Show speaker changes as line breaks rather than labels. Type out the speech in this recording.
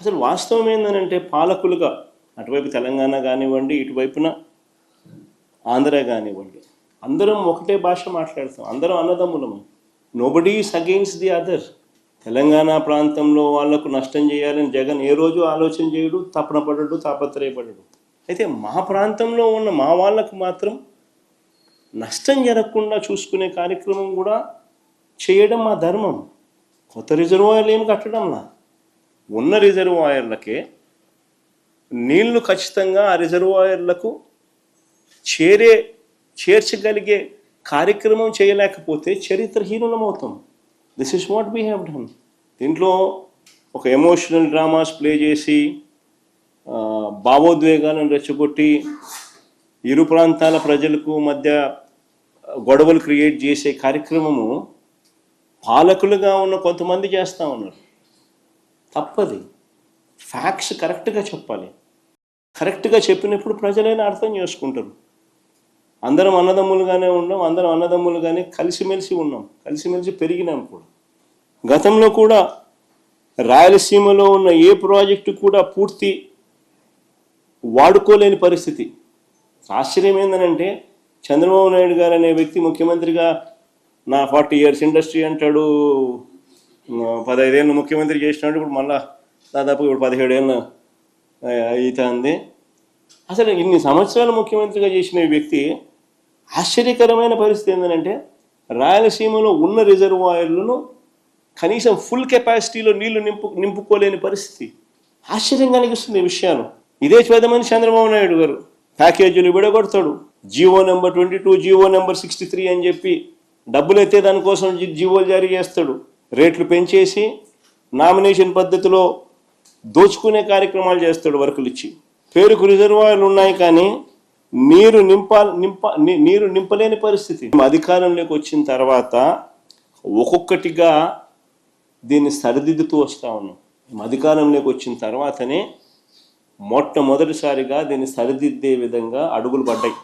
అసలు వాస్తవం ఏంటంటే పాలకులుగా అటువైపు తెలంగాణ కానివ్వండి, ఇటువైపున ఆంధ్ర కానివ్వండి, అందరం ఒకటే భాష మాట్లాడతాం, అందరం అన్నదమ్ములము. Nobody is against the other. Telangana ప్రాంతంలో వాళ్లకు నష్టం చేయాలని జగన్ ఏ రోజు ఆలోచన చేయడు, తపన పడడు, తాపత్రయపడడు. అయితే మా ప్రాంతంలో ఉన్న మా వాళ్ళకు మాత్రం నష్టం జరగకుండా చూసుకునే కార్యక్రమం కూడా చేయడం మా ధర్మం. కొత్త రిజర్వాయర్లు ఏమి కట్టడంలా, ఉన్న రిజర్వాయర్లకే నీళ్లు ఖచ్చితంగా ఆ రిజర్వాయర్లకు చేర్చగలిగే కార్యక్రమం చేయలేకపోతే చరిత్రహీనులమవుతాం. This is what we have done. దీంట్లో ఒక ఎమోషనల్ డ్రామాస్ ప్లే చేసి భావోద్వేగాలను రెచ్చగొట్టి ఇరు ప్రాంతాల ప్రజలకు మధ్య గొడవలు క్రియేట్ చేసే కార్యక్రమము పాలకులుగా ఉన్న కొంతమంది చేస్తూ ఉన్నారు. తప్పది. ఫ్యాక్ట్స్ కరెక్ట్గా చెప్పాలి. కరెక్ట్గా చెప్పినప్పుడు ప్రజలైనా అర్థం చేసుకుంటారు. అందరం అన్నదమ్ములుగానే ఉన్నాం, అందరం అన్నదమ్ములుగానే కలిసిమెలిసి ఉన్నాం, కలిసిమెలిసి పెరిగినాం కూడా. గతంలో కూడా రాయలసీమలో ఉన్న ఏ ప్రాజెక్టు కూడా పూర్తి వాడుకోలేని పరిస్థితి. ఆశ్చర్యం ఏంటంటే చంద్రబాబు నాయుడు గారు అనే వ్యక్తి ముఖ్యమంత్రిగా నా 40 years ఇండస్ట్రీ అంటాడు, 15 ఏళ్ళు ముఖ్యమంత్రి చేసినాడు, ఇప్పుడు మళ్ళా దాదాపు ఇప్పుడు 17 ఏళ్ళు అవుతుంది. అసలు ఇన్ని సంవత్సరాలు ముఖ్యమంత్రిగా చేసిన వ్యక్తి ఆశ్చర్యకరమైన పరిస్థితి ఏంటంటే రాయలసీమలో ఉన్న రిజర్వాయర్లను కనీసం ఫుల్ కెపాసిటీలో నీళ్లు నింపుకోలేని పరిస్థితి. ఆశ్చర్యం కలిగిస్తుంది ఈ విషయాలు. ఇదే చేద్దామని చంద్రబాబు నాయుడు గారు ప్యాకేజీలు విడగొడతాడు. జీవో నెంబర్ 22, జీవో నెంబర్ 63 అని చెప్పి డబ్బులు ఎత్తే దానికోసం జీవోలు జారీ చేస్తాడు. రేట్లు పెంచేసి నామినేషన్ పద్ధతిలో దోచుకునే కార్యక్రమాలు చేస్తాడు వర్కులు ఇచ్చి. పేరుకు రిజర్వాయర్లు ఉన్నాయి కానీ నీరు నింపలేని పరిస్థితి. అధికారంలోకి వచ్చిన తర్వాత ఒక్కొక్కటిగా దీన్ని సరిదిద్దుతూ వస్తూ ఉన్నాం. అధికారంలోకి వచ్చిన తర్వాతనే మొట్టమొదటిసారిగా దీన్ని సరిదిద్దే విధంగా అడుగులు పడ్డాయి.